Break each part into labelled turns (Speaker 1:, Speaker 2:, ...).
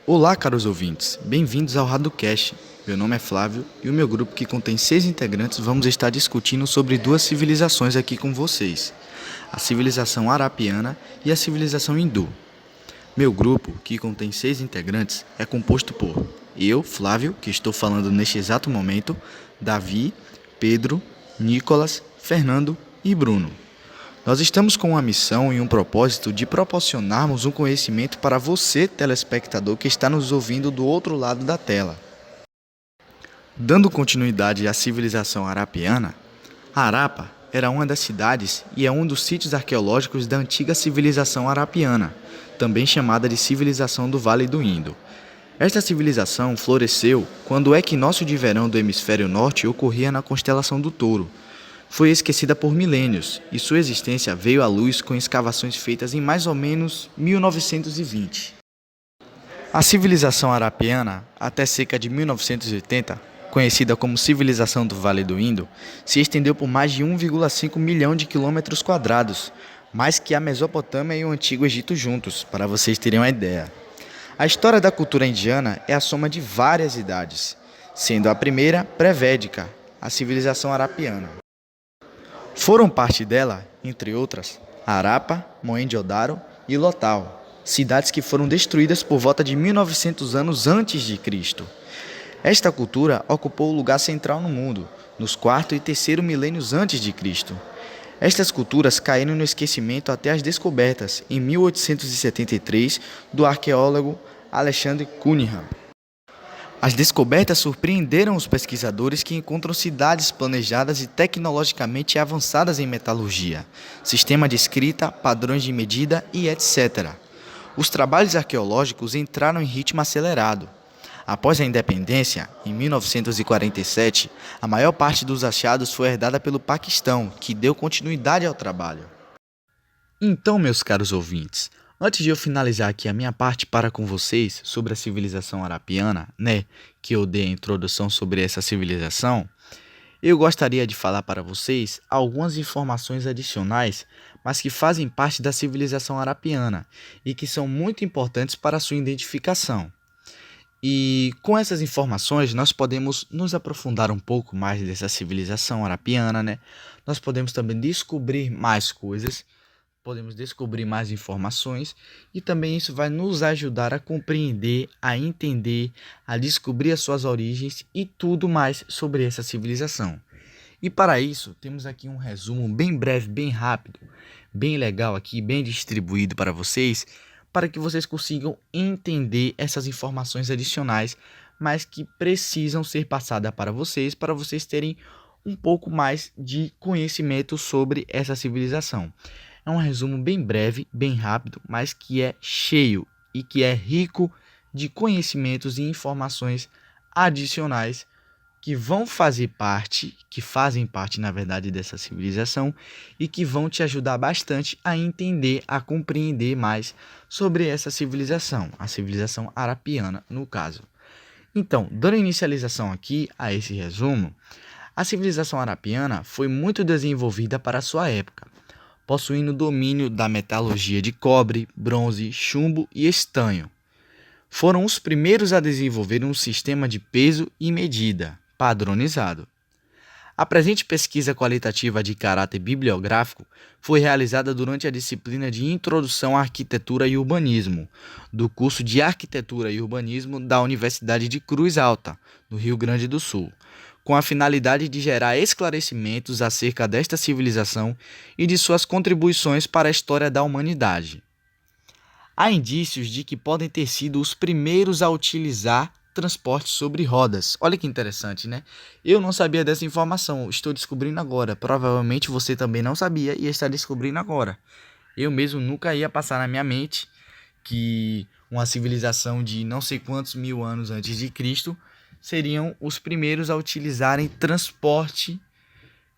Speaker 1: Olá, caros ouvintes, bem-vindos ao RadoCast. Meu nome é Flávio e o meu grupo, que contém 6 integrantes, vamos estar discutindo sobre duas civilizações aqui com vocês: a civilização arapiana e a civilização hindu. Meu grupo, que contém 6 integrantes, é composto por eu, Flávio, que estou falando neste exato momento, Davi, Pedro, Nicolas, Fernando e Bruno. Nós estamos com uma missão e um propósito de proporcionarmos um conhecimento para você, telespectador, que está nos ouvindo do outro lado da tela. Dando continuidade à civilização arapiana, Harappa era uma das cidades e é um dos sítios arqueológicos da antiga civilização arapiana, também chamada de civilização do Vale do Indo. Esta civilização floresceu quando o equinócio de verão do hemisfério norte ocorria na constelação do Touro. Foi esquecida por milênios e sua existência veio à luz com escavações feitas em mais ou menos 1920. A civilização arapiana, até cerca de 1980, conhecida como Civilização do Vale do Indo, se estendeu por mais de 1,5 milhão de quilômetros quadrados, mais que a Mesopotâmia e o Antigo Egito juntos, para vocês terem uma ideia. A história da cultura indiana é a soma de várias idades, sendo a primeira pré-védica, a civilização arapiana. Foram parte dela, entre outras, Harappa, Mohenjo-daro e Lothal, cidades que foram destruídas por volta de 1900 anos antes de Cristo. Esta cultura ocupou o lugar central no mundo, nos quarto e terceiro milênios antes de Cristo. Estas culturas caíram no esquecimento até as descobertas, em 1873, do arqueólogo Alexander Cunningham. As descobertas surpreenderam os pesquisadores, que encontram cidades planejadas e tecnologicamente avançadas em metalurgia, sistema de escrita, padrões de medida e etc. Os trabalhos arqueológicos entraram em ritmo acelerado. Após a independência, em 1947, a maior parte dos achados foi herdada pelo Paquistão, que deu continuidade ao trabalho. Então, meus caros ouvintes, antes de eu finalizar aqui a minha parte para com vocês sobre a civilização arapiana, que eu dei a introdução sobre essa civilização, eu gostaria de falar para vocês algumas informações adicionais, mas que fazem parte da civilização arapiana e que são muito importantes para a sua identificação. E com essas informações nós podemos nos aprofundar um pouco mais dessa civilização arapiana, Nós podemos também descobrir mais coisas, podemos descobrir mais informações e também isso vai nos ajudar a compreender, a entender, a descobrir as suas origens e tudo mais sobre essa civilização. E para isso, temos aqui um resumo bem breve, bem rápido, bem legal aqui, bem distribuído para que vocês consigam entender essas informações adicionais, mas que precisam ser passadas para vocês terem um pouco mais de conhecimento sobre essa civilização. É um resumo bem breve, bem rápido, mas que é cheio e que é rico de conhecimentos e informações adicionais que fazem parte, na verdade, dessa civilização e que vão te ajudar bastante a entender, a compreender mais sobre essa civilização, a civilização arapiana, no caso. Então, dando inicialização aqui a esse resumo, a civilização arapiana foi muito desenvolvida para a sua época, possuindo domínio da metalurgia de cobre, bronze, chumbo e estanho. Foram os primeiros a desenvolver um sistema de peso e medida padronizado. A presente pesquisa qualitativa de caráter bibliográfico foi realizada durante a disciplina de Introdução à Arquitetura e Urbanismo, do curso de Arquitetura e Urbanismo da Universidade de Cruz Alta, no Rio Grande do Sul, com a finalidade de gerar esclarecimentos acerca desta civilização e de suas contribuições para a história da humanidade. Há indícios de que podem ter sido os primeiros a utilizar transporte sobre rodas. Olha que interessante, Eu não sabia dessa informação, estou descobrindo agora. Provavelmente você também não sabia e está descobrindo agora. Eu mesmo nunca ia passar na minha mente que uma civilização de não sei quantos mil anos antes de Cristo seriam os primeiros a utilizarem transporte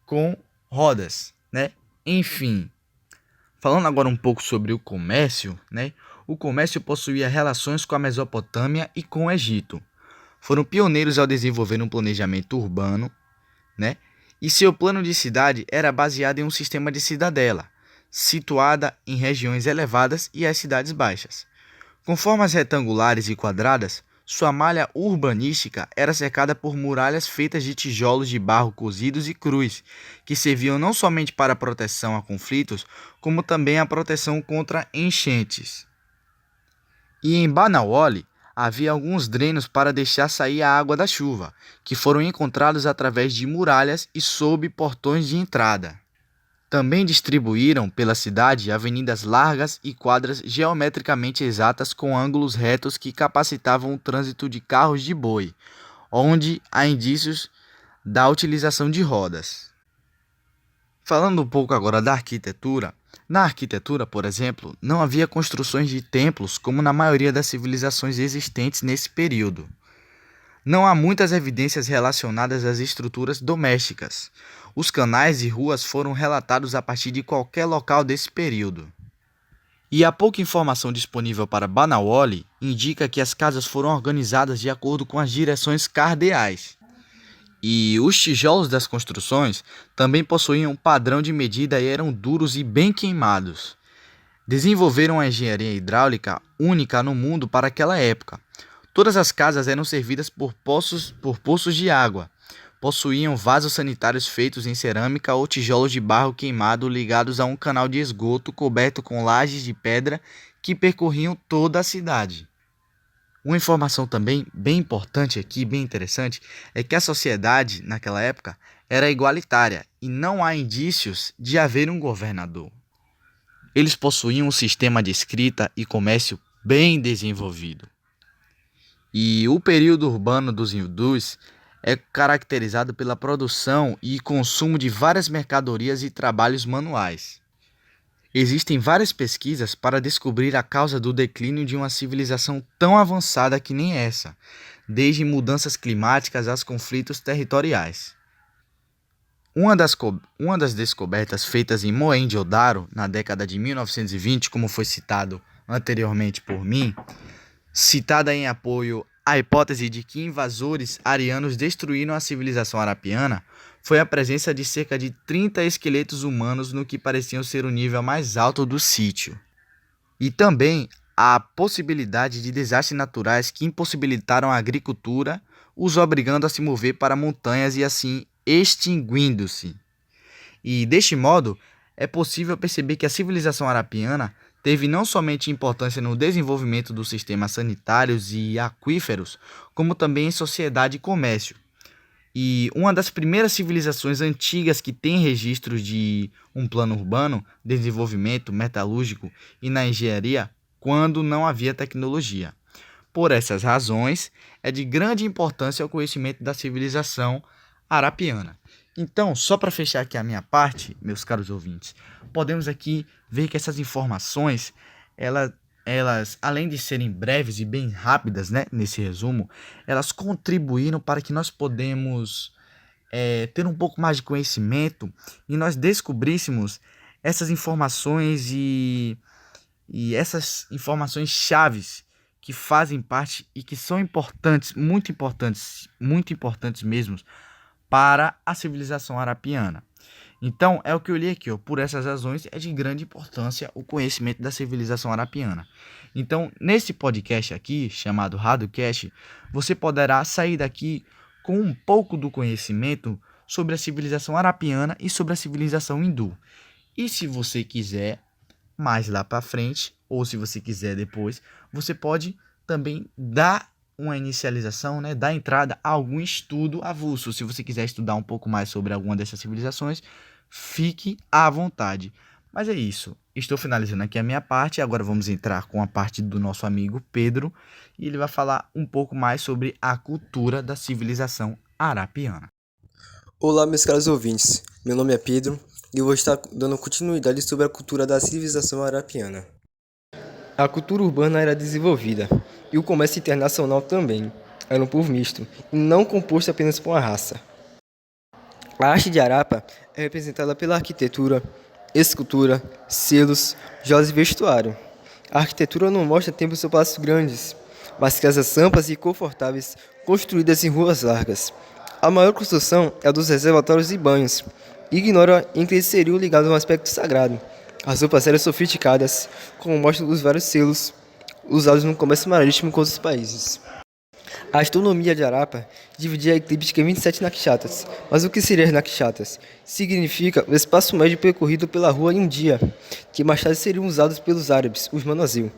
Speaker 1: com rodas, Enfim, falando agora um pouco sobre o comércio, O comércio possuía relações com a Mesopotâmia e com o Egito. Foram pioneiros ao desenvolver um planejamento urbano, E seu plano de cidade era baseado em um sistema de cidadela, situada em regiões elevadas e as cidades baixas. Com formas retangulares e quadradas, sua malha urbanística era cercada por muralhas feitas de tijolos de barro cozidos e crus, que serviam não somente para a proteção a conflitos, como também a proteção contra enchentes. E em Banawali havia alguns drenos para deixar sair a água da chuva, que foram encontrados através de muralhas e sob portões de entrada. Também distribuíram pela cidade avenidas largas e quadras geometricamente exatas com ângulos retos que capacitavam o trânsito de carros de boi, onde há indícios da utilização de rodas. Falando um pouco agora da arquitetura, na arquitetura, por exemplo, não havia construções de templos como na maioria das civilizações existentes nesse período. Não há muitas evidências relacionadas às estruturas domésticas. Os canais e ruas foram relatados a partir de qualquer local desse período. E a pouca informação disponível para Banawali indica que as casas foram organizadas de acordo com as direções cardeais. E os tijolos das construções também possuíam um padrão de medida e eram duros e bem queimados. Desenvolveram a engenharia hidráulica única no mundo para aquela época. Todas as casas eram servidas por poços de água. Possuíam vasos sanitários feitos em cerâmica ou tijolos de barro queimado ligados a um canal de esgoto coberto com lajes de pedra que percorriam toda a cidade. Uma informação também bem importante aqui, bem interessante, é que a sociedade, naquela época, era igualitária e não há indícios de haver um governador. Eles possuíam um sistema de escrita e comércio bem desenvolvido. E o período urbano dos hindus é caracterizado pela produção e consumo de várias mercadorias e trabalhos manuais. Existem várias pesquisas para descobrir a causa do declínio de uma civilização tão avançada que nem essa, desde mudanças climáticas aos conflitos territoriais. Uma das descobertas feitas em Mohenjo-Daro na década de 1920, como foi citado anteriormente por mim, citada em apoio à hipótese de que invasores arianos destruíram a civilização arapiana, foi a presença de cerca de 30 esqueletos humanos no que pareciam ser o nível mais alto do sítio. E também a possibilidade de desastres naturais que impossibilitaram a agricultura, os obrigando a se mover para montanhas e assim extinguindo-se. E deste modo, é possível perceber que a civilização arapiana teve não somente importância no desenvolvimento dos sistemas sanitários e aquíferos, como também em sociedade e comércio. E uma das primeiras civilizações antigas que tem registros de um plano urbano, desenvolvimento metalúrgico e na engenharia, quando não havia tecnologia. Por essas razões, é de grande importância o conhecimento da civilização arapiana. Então, só para fechar aqui a minha parte, meus caros ouvintes, podemos aqui ver que essas informações, elas, além de serem breves e bem rápidas, né, nesse resumo, elas contribuíram para que nós podemos ter um pouco mais de conhecimento e nós descobríssemos essas informações e essas informações chaves que fazem parte e que são importantes, muito importantes mesmo, para a civilização arapiana. Então, é o que eu li aqui, ó. Por essas razões, é de grande importância o conhecimento da civilização arapiana. Então, nesse podcast aqui, chamado Radocast, você poderá sair daqui com um pouco do conhecimento sobre a civilização arapiana e sobre a civilização hindu. E se você quiser, mais lá para frente, ou se você quiser depois, você pode também dar uma inicialização, né, dar entrada a algum estudo avulso. Se você quiser estudar um pouco mais sobre alguma dessas civilizações, fique à vontade. Mas é isso. Estou finalizando aqui a minha parte. Agora vamos entrar com a parte do nosso amigo Pedro. E ele vai falar um pouco mais sobre a cultura da civilização arapiana.
Speaker 2: Olá, meus caros ouvintes. Meu nome é Pedro e eu vou estar dando continuidade sobre a cultura da civilização arapiana. A cultura urbana era desenvolvida e o comércio internacional também. Era um povo misto e não composto apenas por uma raça. A arte de Arapa é representada pela arquitetura, escultura, selos, joias e vestuário. A arquitetura não mostra templos ou palácios grandes, mas casas amplas e confortáveis construídas em ruas largas. A maior construção é a dos reservatórios e banhos, e ignora em que eles seriam ligados a um aspecto sagrado. As roupas eram sofisticadas, como mostram os vários selos, usados no comércio marítimo com outros países. A astronomia de Arapa dividia a eclíptica em 27 nakshatas. Mas o que seriam as nakshatas? Significa o espaço médio percorrido pela Lua em um dia, que mais tarde seriam usados pelos árabes, os manazil,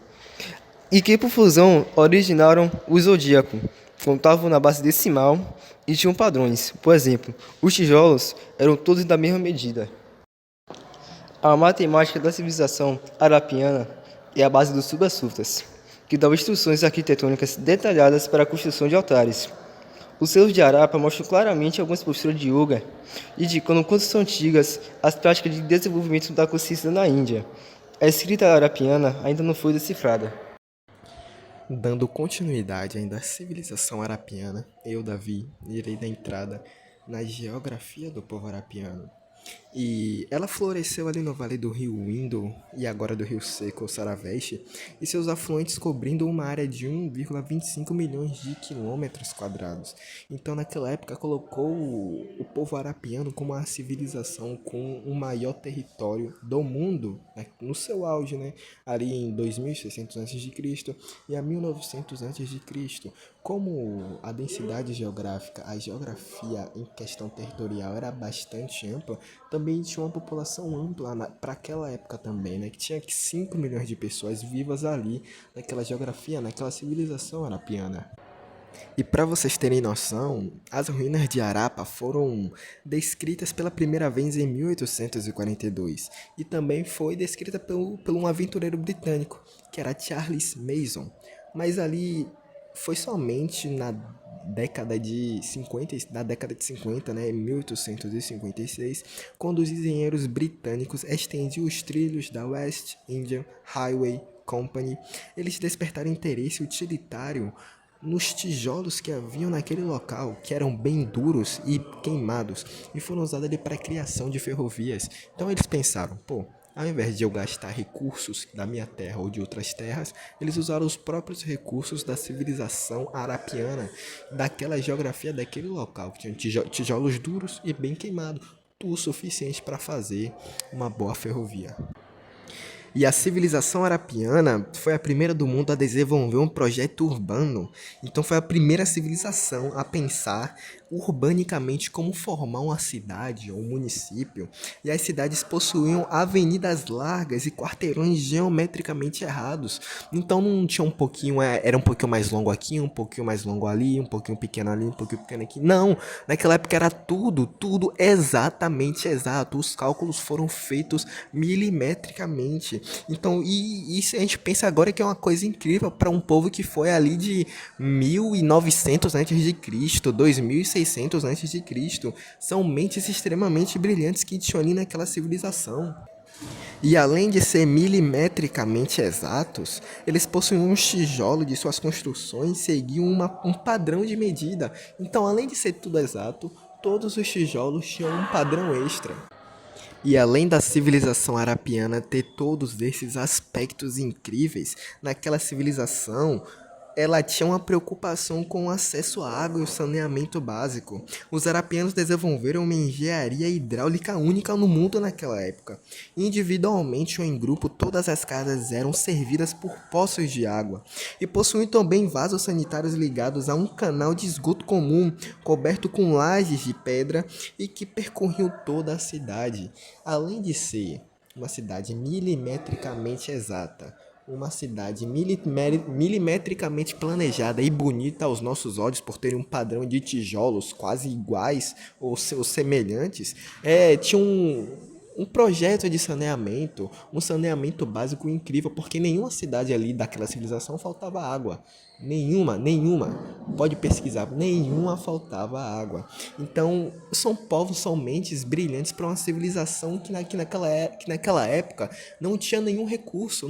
Speaker 2: e que por fusão originaram o zodíaco. Contavam na base decimal e tinham padrões. Por exemplo, os tijolos eram todos da mesma medida. A matemática da civilização arapiana é a base dos subasuftas, que dão instruções arquitetônicas detalhadas para a construção de altares. Os selos de Arapa mostram claramente algumas posturas de yoga, indicando quanto são antigas as práticas de desenvolvimento da consciência na Índia. A escrita arapiana ainda não foi decifrada.
Speaker 3: Dando continuidade ainda à civilização arapiana, eu, Davi, irei dar entrada na geografia do povo arapiano. E ela floresceu ali no vale do rio Indo e agora do rio Seco, ou Saraveste, e seus afluentes cobrindo uma área de 1,25 milhões de quilômetros quadrados. Então, naquela época, colocou o povo arapiano como a civilização com o maior território do mundo, né, no seu auge, né, ali em 2600 a.C. e a 1900 a.C. Como a densidade geográfica, a geografia em questão territorial era bastante ampla, também tinha uma população ampla para aquela época também, né? Que tinha 5 milhões de pessoas vivas ali, naquela geografia, naquela civilização arapiana. E para vocês terem noção, as ruínas de Arapa foram descritas pela primeira vez em 1842 e também foi descrita por um aventureiro britânico, que era Charles Mason. Mas ali foi somente na década de 50, né, em 1856, quando os engenheiros britânicos estendiam os trilhos da West Indian Highway Company. Eles despertaram interesse utilitário nos tijolos que haviam naquele local, que eram bem duros e queimados, e foram usados ali para a criação de ferrovias. Então eles pensaram, pô, ao invés de eu gastar recursos da minha terra ou de outras terras, eles usaram os próprios recursos da civilização arapiana, daquela geografia daquele local, que tinha tijolos duros e bem queimados, o suficiente para fazer uma boa ferrovia. E a civilização arapiana foi a primeira do mundo a desenvolver um projeto urbano. Então foi a primeira civilização a pensar urbanicamente como formar uma cidade ou um município. E as cidades possuíam avenidas largas e quarteirões geometricamente errados. Então não tinha era um pouquinho mais longo aqui, um pouquinho mais longo ali, um pouquinho pequeno ali, um pouquinho pequeno aqui. Não, naquela época era tudo exatamente exato. Os cálculos foram feitos milimetricamente. Então, e isso a gente pensa agora que é uma coisa incrível para um povo que foi ali de 1900 a.C., 2600 a.C. São mentes extremamente brilhantes que tinham ali naquela civilização. E além de ser milimetricamente exatos, eles possuíam um tijolo de suas construções e seguiam um padrão de medida. Então, além de ser tudo exato, todos os tijolos tinham um padrão extra. E além da civilização arapiana ter todos esses aspectos incríveis, naquela civilização ela tinha uma preocupação com o acesso à água e o saneamento básico. Os arapianos desenvolveram uma engenharia hidráulica única no mundo naquela época. Individualmente ou em grupo, todas as casas eram servidas por poços de água e possuíam também vasos sanitários ligados a um canal de esgoto comum, coberto com lajes de pedra e que percorriam toda a cidade. Além de ser uma cidade milimetricamente exata, uma cidade milimetricamente planejada e bonita aos nossos olhos por ter um padrão de tijolos quase iguais ou semelhantes, tinha um projeto de saneamento, um saneamento básico incrível, porque nenhuma cidade ali daquela civilização faltava água. Nenhuma. Pode pesquisar, nenhuma faltava água. Então, são mentes brilhantes para uma civilização que naquela época não tinha nenhum recurso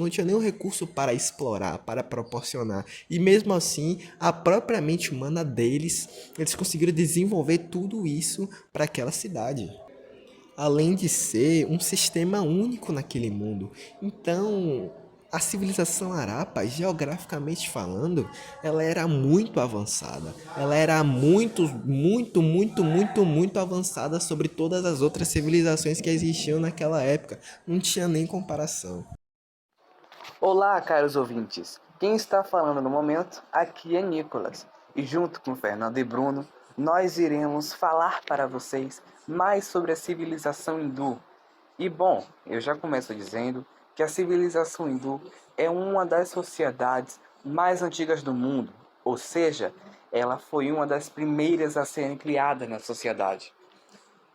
Speaker 3: para explorar, para proporcionar. E mesmo assim, a própria mente humana deles, eles conseguiram desenvolver tudo isso para aquela cidade. Além de ser um sistema único naquele mundo. Então, a civilização Arapa, geograficamente falando, ela era muito avançada. Ela era muito avançada sobre todas as outras civilizações que existiam naquela época. Não tinha nem comparação.
Speaker 1: Olá, caros ouvintes.
Speaker 4: Quem está falando no momento aqui é Nicolas, e junto com Fernando e Bruno, nós iremos falar para vocês mais sobre a civilização hindu. E bom, eu já começo dizendo que a civilização hindu é uma das sociedades mais antigas do mundo, ou seja, ela foi uma das primeiras a serem criadas na sociedade.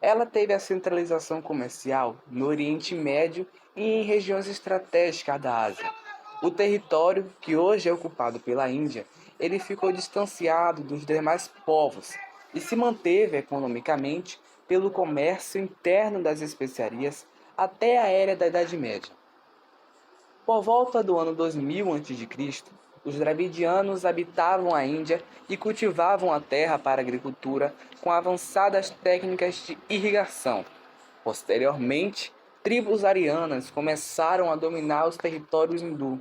Speaker 4: Ela teve a centralização comercial no Oriente Médio e em regiões estratégicas da Ásia. O território, que hoje é ocupado pela Índia, ele ficou distanciado dos demais povos e se manteve economicamente pelo comércio interno das especiarias até a era da Idade Média. Por volta do ano 2000 a.C., os dravidianos habitavam a Índia e cultivavam a terra para a agricultura com avançadas técnicas de irrigação. Posteriormente, tribos arianas começaram a dominar os territórios hindu.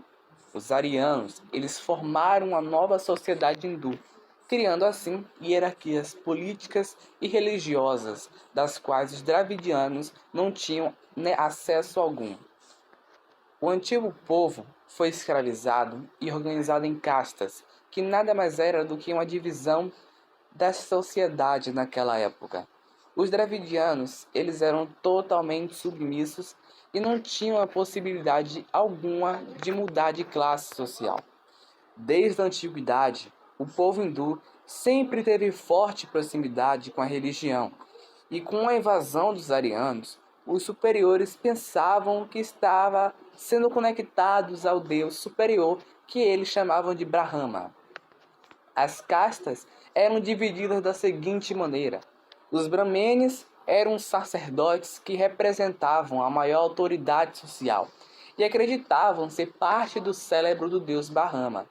Speaker 4: Os arianos, eles formaram uma nova sociedade hindu, criando assim hierarquias políticas e religiosas, das quais os dravidianos não tinham acesso algum. O antigo povo foi escravizado e organizado em castas, que nada mais era do que uma divisão da sociedade naquela época. Os dravidianos, eles eram totalmente submissos e não tinham a possibilidade alguma de mudar de classe social. Desde a antiguidade, o povo hindu sempre teve forte proximidade com a religião, e com a invasão dos arianos, os superiores pensavam que estavam sendo conectados ao Deus superior que eles chamavam de Brahma. As castas eram divididas da seguinte maneira: os brahmanes eram sacerdotes que representavam a maior autoridade social e acreditavam ser parte do cérebro do deus Brahma.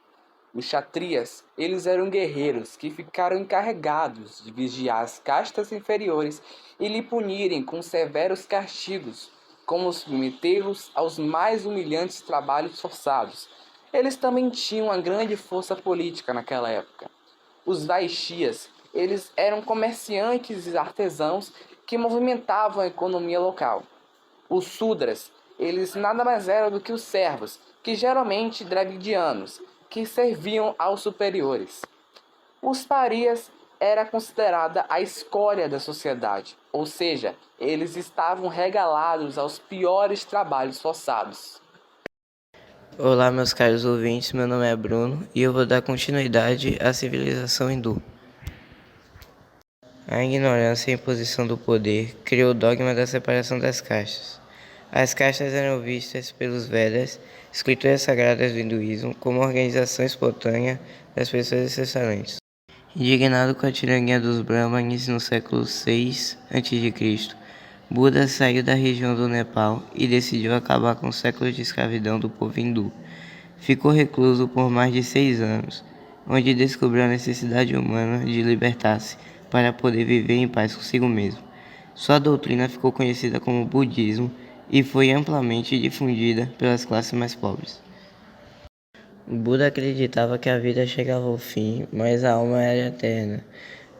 Speaker 4: Os kshatriyas, eles eram guerreiros que ficaram encarregados de vigiar as castas inferiores e lhe punirem com severos castigos, como submetê-los aos mais humilhantes trabalhos forçados. Eles também tinham uma grande força política naquela época. Os Vaishyas, eles eram comerciantes e artesãos que movimentavam a economia local. Os Sudras, eles nada mais eram do que os servos, que geralmente dravidianos, que serviam aos superiores. Os Parias era considerada a escória da sociedade, ou seja, eles estavam regalados aos piores trabalhos forçados.
Speaker 5: Olá, meus caros ouvintes, meu nome é Bruno e eu vou dar continuidade à civilização hindu. A ignorância e a imposição do poder criou o dogma da separação das castas. As castas eram vistas pelos Vedas, escrituras sagradas do hinduísmo, como organização espontânea das pessoas excelentes. Indignado com a tirania dos Brahmanes no século VI a.C., Buda saiu da região do Nepal e decidiu acabar com séculos de escravidão do povo hindu. Ficou recluso por mais de 6 anos, onde descobriu a necessidade humana de libertar-se para poder viver em paz consigo mesmo. Sua doutrina ficou conhecida como budismo e foi amplamente difundida pelas classes mais pobres. Buda acreditava que a vida chegava ao fim, mas a alma era eterna.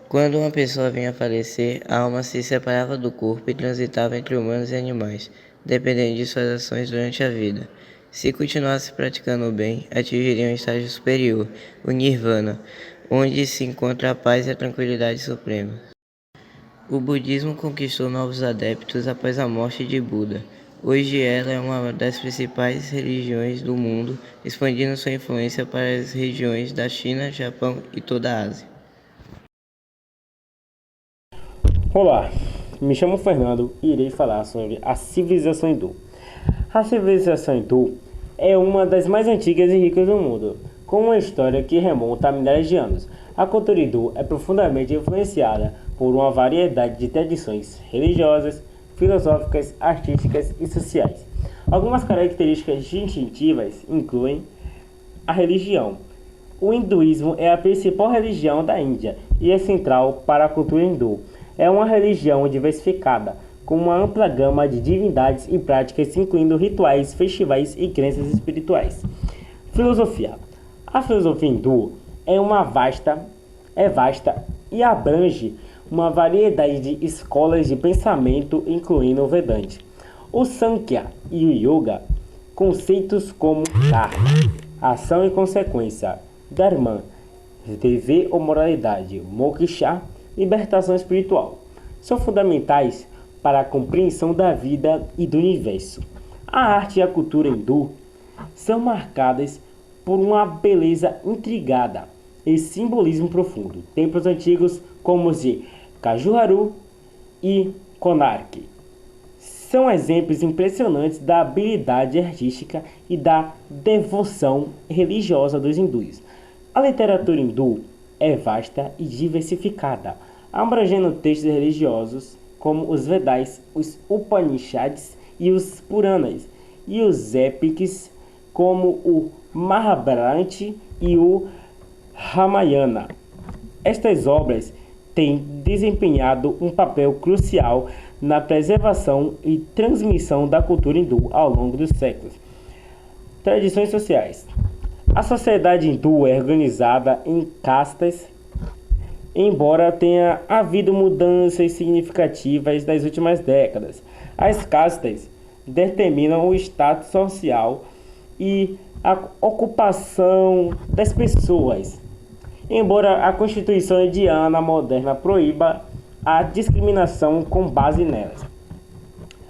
Speaker 5: Quando uma pessoa vinha a falecer, a alma se separava do corpo e transitava entre humanos e animais, dependendo de suas ações durante a vida. Se continuasse praticando o bem, atingiria um estágio superior, o Nirvana, onde se encontra a paz e a tranquilidade suprema. O budismo conquistou novos adeptos após a morte de Buda. Hoje ela é uma das principais religiões do mundo, expandindo sua influência para as regiões da China, Japão e toda a Ásia.
Speaker 6: Olá, me chamo Fernando e irei falar sobre a civilização hindu. A civilização hindu é uma das mais antigas e ricas do mundo, com uma história que remonta a milhares de anos. A cultura hindu é profundamente influenciada por uma variedade de tradições religiosas, filosóficas, artísticas e sociais. Algumas características distintivas incluem a religião. O hinduísmo é a principal religião da Índia e é central para a cultura hindu. É uma religião diversificada, com uma ampla gama de divindades e práticas, incluindo rituais, festivais e crenças espirituais. Filosofia. A filosofia hindu é vasta e abrange uma variedade de escolas de pensamento, incluindo o Vedanta, o Sankhya e o Yoga, conceitos como karma, ação e consequência, dharma, dever ou moralidade, moksha, libertação espiritual, são fundamentais para a compreensão da vida e do universo. A arte e a cultura hindu são marcadas por uma beleza intrigada e simbolismo profundo. Templos antigos como os de Khajuraho e Konark são exemplos impressionantes da habilidade artística e da devoção religiosa dos hindus. A literatura hindu é vasta e diversificada, abrangendo textos religiosos como os Vedas, os Upanishads e os Puranas, e os épicos como o Mahabharata e o Ramayana. Estas obras têm desempenhado um papel crucial na preservação e transmissão da cultura hindu ao longo dos séculos. Tradições sociais. A sociedade hindu é organizada em castas, embora tenha havido mudanças significativas nas últimas décadas. As castas determinam o status social e a ocupação das pessoas. Embora a Constituição indiana moderna proíba a discriminação com base nelas.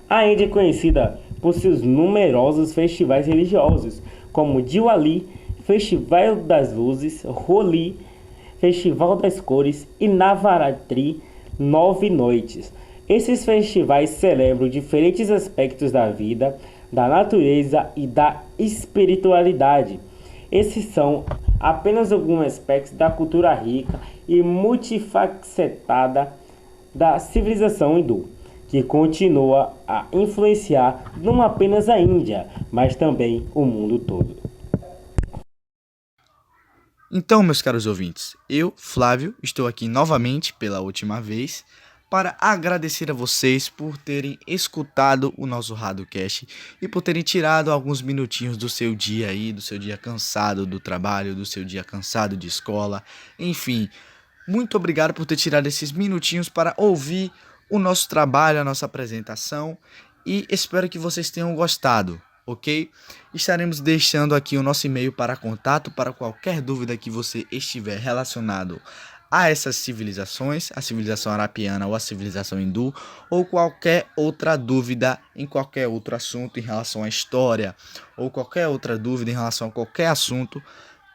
Speaker 6: A Índia é conhecida por seus numerosos festivais religiosos, como Diwali, Festival das Luzes, Holi, Festival das Cores e Navaratri, 9 noites. Esses festivais celebram diferentes aspectos da vida, da natureza e da espiritualidade. Esses são apenas alguns aspectos da cultura rica e multifacetada da civilização hindu, que continua a influenciar não apenas a Índia, mas também o mundo todo.
Speaker 1: Então, meus caros ouvintes, eu, Flávio, estou aqui novamente pela última vez para agradecer a vocês por terem escutado o nosso Radocast e por terem tirado alguns minutinhos do seu dia aí, do seu dia cansado do trabalho, do seu dia cansado de escola, enfim. Muito obrigado por ter tirado esses minutinhos para ouvir o nosso trabalho, a nossa apresentação, e espero que vocês tenham gostado, ok? Estaremos deixando aqui o nosso e-mail para contato para qualquer dúvida que você estiver relacionado a essas civilizações, a civilização arapiana ou a civilização hindu, ou qualquer outra dúvida em qualquer outro assunto em relação à história, ou qualquer outra dúvida em relação a qualquer assunto,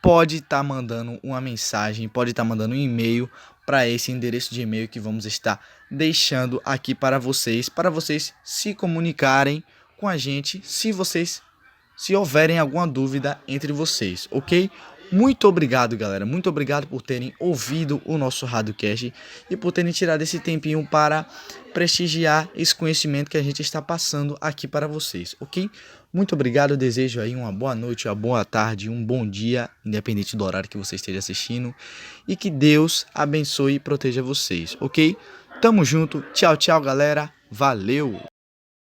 Speaker 1: pode estar mandando uma mensagem, pode estar mandando um e-mail para esse endereço de e-mail que vamos estar deixando aqui para vocês se comunicarem com a gente, se houverem alguma dúvida entre vocês, ok? Muito obrigado, galera. Muito obrigado por terem ouvido o nosso Radocast e por terem tirado esse tempinho para prestigiar esse conhecimento que a gente está passando aqui para vocês, ok? Muito obrigado. Eu desejo aí uma boa noite, uma boa tarde, um bom dia, independente do horário que você esteja assistindo. E que Deus abençoe e proteja vocês, ok? Tamo junto. Tchau, tchau, galera. Valeu!